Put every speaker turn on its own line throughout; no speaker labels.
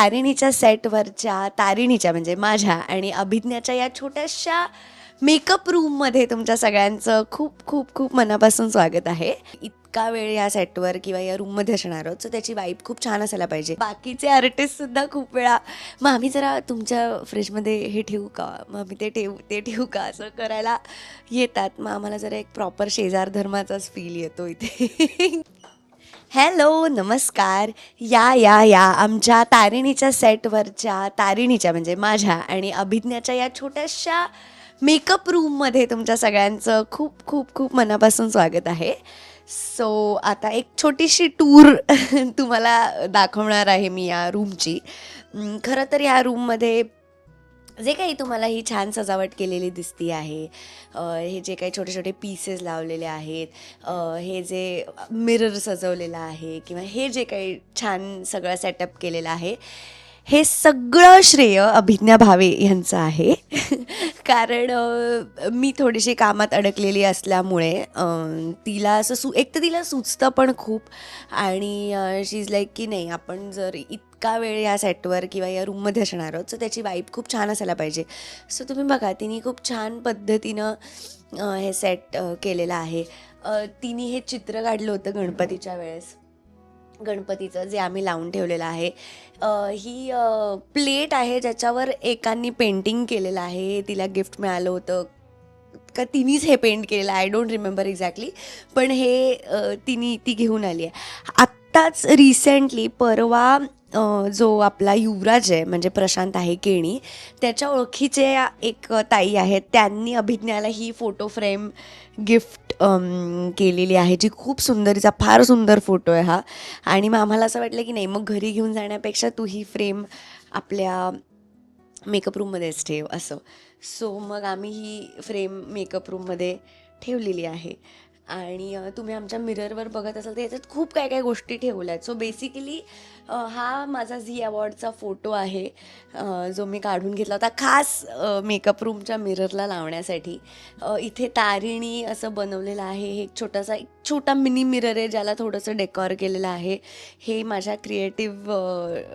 तारिणीच्या सेटवरच्या तारिणीच्या म्हणजे माझ्या आणि अभिज्ञाच्या या छोट्याशा मेकअप रूममध्ये तुमच्या सगळ्यांचं खूप खूप खूप मनापासून स्वागत आहे. इतका वेळ या सेटवर किंवा या रूममध्ये असणार आहोत, सो त्याची वाईब खूप छान असायला पाहिजे. बाकीचे आर्टिस्टसुद्धा खूप वेळा मग आम्ही जरा तुमच्या फ्रीजमध्ये हे ठेवू का, मग आम्ही ते ठेवू का असं करायला येतात. मग आम्हाला जरा एक प्रॉपर शेजार धर्माचाच फील येतो इथे. हॅलो, नमस्कार. या आमच्या तारिणीच्या सेटवरच्या तारिणीच्या म्हणजे माझ्या आणि अभिज्ञाच्या या छोट्याशा मेकअप रूममध्ये तुमच्या सगळ्यांचं खूप खूप खूप मनापासून स्वागत आहे. सो आता एक छोटीशी टूर तुम्हाला दाखवणार आहे मी या रूमची. खरं तर या रूममध्ये जे काही तुम्हाला ही छान सजावट केलेली दिसती आहे, हे जे काही छोटे छोटे पीसेस लावलेले आहेत, हे जे मिरर सजवलेलं आहे किंवा हे जे काही छान सगळं सेटअप केलेलं आहे, हे सगळं श्रेय अभिज्ञा भावे यांचं आहे. कारण मी थोडीशी कामात अडकलेली असल्यामुळे तिला असं एक तर तिला सुचतं पण खूप आणि शी इज लाईक की नाही, आपण जर इतका वेळ या सेटवर किंवा या रूममध्ये असणार आहोत, सो त्याची वाईब खूप छान असायला पाहिजे. सो तुम्ही बघा, तिने खूप छान पद्धतीनं हे सेट केलेलं आहे. तिने हे चित्र काढलं होतं गणपतीच्या वेळेस, गणपतीचं जे आम्ही लावून ठेवलेलं आहे. ही प्लेट आहे ज्याच्यावर एकांनी पेंटिंग केलेलं आहे. तिला गिफ्ट मिळालं होतं का तिनीच हे पेंट केलेलं, आय डोंट रिमेंबर एक्झॅक्टली, पण हे ती घेऊन आली आहे. आत्ताच रिसेंटली परवा जो आपला युवराज आहे म्हणजे प्रशांत आहे केणी, त्याच्या ओळखीचे एक ताई आहेत, त्यांनी अभिज्ञाला ही फोटो फ्रेम गिफ्ट केलेली आहे, जी खूप सुंदर, तिचा फार सुंदर फोटो आहे हा. आणि मग आम्हाला असं वाटलं की नाही, मग घरी घेऊन जाण्यापेक्षा तू ही फ्रेम आपल्या मेकअप रूममध्येच ठेव असं. सो मग आम्ही ही फ्रेम मेकअप रूममध्ये ठेवलेली आहे. आणि तुम्ही आमच्या मिररवर बघत असाल तर याच्यात खूप काय काय गोष्टी ठेवल्या आहेत. सो बेसिकली हा माझा झी अवॉर्डचा फोटो आहे, जो मी काढून घेतला होता खास मेकअप रूमच्या मिररला लावण्यासाठी. इथे तारिणी असं बनवलेलं आहे. हे एक छोटा मिनी मिरर आहे, ज्याला थोडंसं डेकॉर केलेलं आहे. हे माझ्या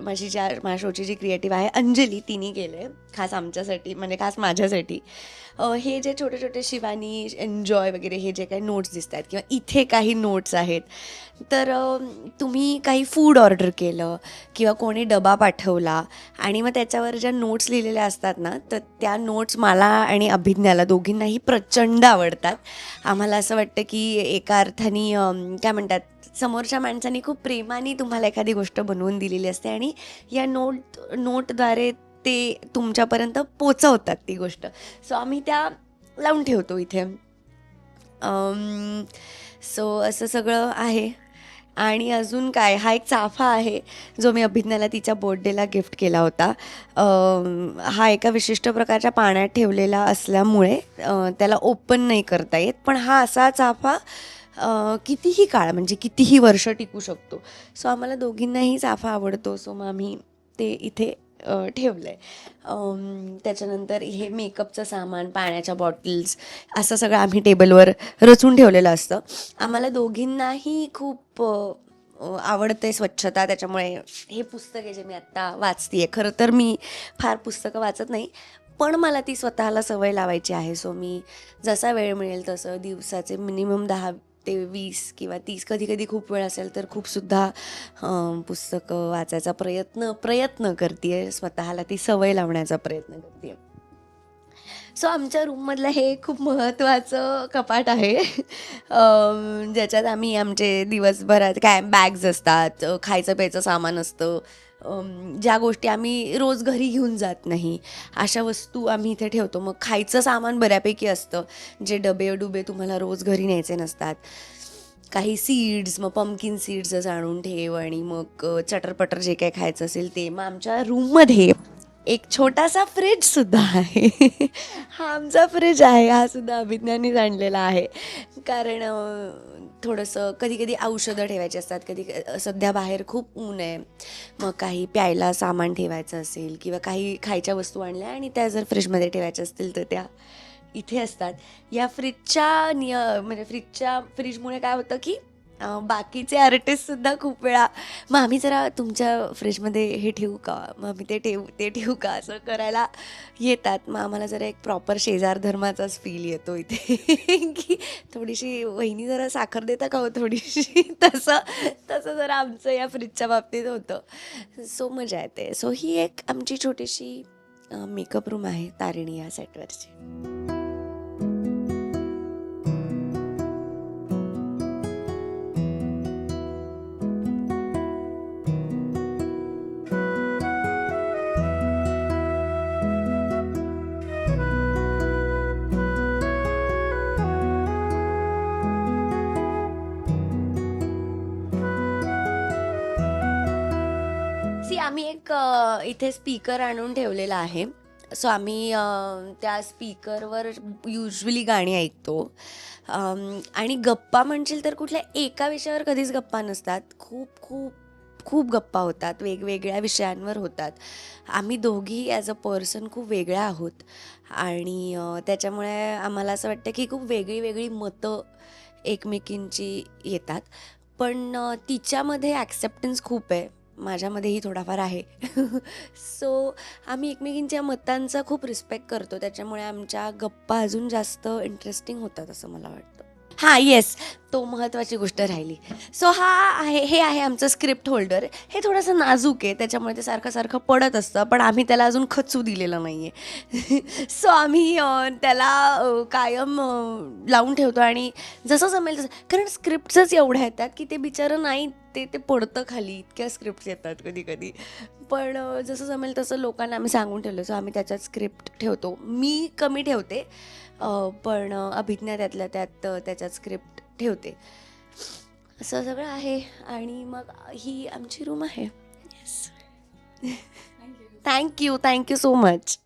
माझ्या शोची जी क्रिएटिव्ह आहे अंजली, तिने केलं आहे खास आमच्यासाठी, म्हणजे खास माझ्यासाठी. हे जे छोटे छोटे शिवानी एन्जॉय वगैरे हे जे काही नोट्स दिसत आहेत किंवा इथे काही नोट्स आहेत, तर तुम्ही काही फूड ऑर्डर केलं किंवा कोणी डबा पाठवला आणि मग त्याच्यावर ज्या नोट्स लिहिलेल्या असतात ना, तर त्या नोट्स मला आणि अभिज्ञाला दोघींनाही प्रचंड आवडतात. आम्हाला असं वाटतं की एका अर्थाने काय म्हणतात, समोरच्या माणसाने खूप प्रेमाने तुम्हाला एखादी गोष्ट बनवून दिलेली असते आणि या नोटद्वारे ते तुमच्यापर्यंत पोचवतात ती गोष्ट. सो आम्ही त्या लावून ठेवतो इथे. सो असं सगळं आहे. आणि अजून काय, हा एक चाफा आहे जो मी अभिज्ञाला तिच्या बर्थडेला गिफ्ट केला होता. हा एका विशिष्ट प्रकारच्या पाण्यात ठेवलेला असल्यामुळे त्याला ओपन नाही करता येत, पण हा असा चाफा कितीही काळ म्हणजे कितीही वर्ष टिकू शकतो. सो आम्हाला दोघींनाही चाफा आवडतो, सो मग आम्ही ते इथे ठेवलं आहे. त्याच्यानंतर हे मेकअपचं सामान, पाण्याच्या बॉटल्स, असं सगळं आम्ही टेबलवर रचून ठेवलेलं असतं. आम्हाला दोघींनाही खूप आवडतं आहे स्वच्छता, त्याच्यामुळे हे पुस्तक आहे जे मी आत्ता वाचते आहे. खरं तर मी फार पुस्तकं वाचत नाही, पण मला ती स्वतःला सवय लावायची आहे. सो मी जसा वेळ मिळेल तसं दिवसाचे मिनिमम 10 ते 20 किंवा 30, कधी कधी खूप वेळ असेल तर खूपसुद्धा पुस्तकं वाचायचा प्रयत्न करते आहे, स्वतःला ती सवय लावण्याचा प्रयत्न करते आहे. सो आमच्या रूममधलं हे खूप महत्त्वाचं कपाट आहे, ज्याच्यात आम्ही आमचे दिवसभरात काय बॅग्स असतात, खायचं प्यायचं सामान असतं, ज्या गोष्टी आम्ही रोज घरी घेऊन जात नाही अशा वस्तू आम्ही इथे ठेवतो. मग खायचं सामान बऱ्यापैकी असतं, जे डबे तुम्हाला रोज घरी न्यायचे नसतात. काही सीड्स, मग पंपकिन सीड्सच आणून ठेव आणि मग चटरपटर जे काही खायचं असेल ते. मग आमच्या रूममध्ये एक छोटासा फ्रीजसुद्धा आहे. हा आमचा फ्रीज आहे, हा सुद्धा अभिज्ञानीच आणलेला आहे. कारण थोडंसं कधी कधी औषधं ठेवायची असतात, कधी सध्या बाहेर खूप ऊन आहे, मग काही प्यायला सामान ठेवायचं असेल किंवा काही खायच्या वस्तू आणल्या आणि त्या जर फ्रीजमध्ये ठेवायच्या असतील तर त्या इथे असतात. या फ्रीजमुळे काय होतं की बाकीचे आर्टिस्टसुद्धा खूप वेळा मग आम्ही जरा तुमच्या फ्रीजमध्ये हे ठेवू का, मग आम्ही ते ठेवू का असं करायला येतात. मग आम्हाला जरा एक प्रॉपर शेजार धर्माचाच फील येतो इथे की थोडीशी वहिनी जरा साखर देता का हो थोडीशी तसं तसं जरा आमचं या फ्रीजच्या बाबतीत होतं. सो मजा येते. सो ही एक आमची छोटीशी मेकअप रूम आहे तारिणी या सेटवरची. आम्ही एक इथे स्पीकर आणून ठेवलेला आहे. सो आम्ही त्या स्पीकरवर युजली गाणी ऐकतो. आणि गप्पा म्हणशील तर कुठल्या एका विषयावर कधीच गप्पा नसतात. खूप खूप खूप गप्पा होतात, वेगवेगळ्या विषयांवर होतात. आम्ही दोघी ॲज अ पर्सन खूप वेगळ्या आहोत आणि त्याच्यामुळे आम्हाला असं वाटतं की खूप वेगळी वेगळी मतं एकमेकींची येतात. पण तिच्यामध्ये ॲक्सेप्टन्स खूप आहे, माझ्यामध्येही थोडाफार आहे. सो आम्ही एकमेकींच्या मतांचा खूप रिस्पेक्ट करतो. त्याच्यामुळे आमच्या गप्पा अजून जास्त इंटरेस्टिंग होतात असं मला वाटतं. हां, येस, तो महत्त्वाची गोष्ट राहिली. सो हे आहे आमचं स्क्रिप्ट होल्डर. हे थोडंसं नाजूक आहे, त्याच्यामुळे ते सारखं सारखं पडत असतं, पण आम्ही त्याला अजून खचू दिलेलं नाही आहे. सो आम्ही त्याला कायम लावून ठेवतो आणि जसं जमेल तसं, कारण स्क्रिप्ट्सच एवढ्या येतात की ते बिचारं नाही ते पडतं खाली, इतक्या स्क्रिप्ट्स येतात कधी कधी. पण जसं जमेल तसं लोकांना आम्ही सांगून ठेवलं. सो आम्ही त्याच्यात स्क्रिप्ट ठेवतो. मी कमी ठेवते, पण अभिज्ञा त्यातल्या त्यात त्याच्यात स्क्रिप्ट ठेवते. असं सगळं आहे आणि मग ही आमची रूम आहे. येस. Thank you so much.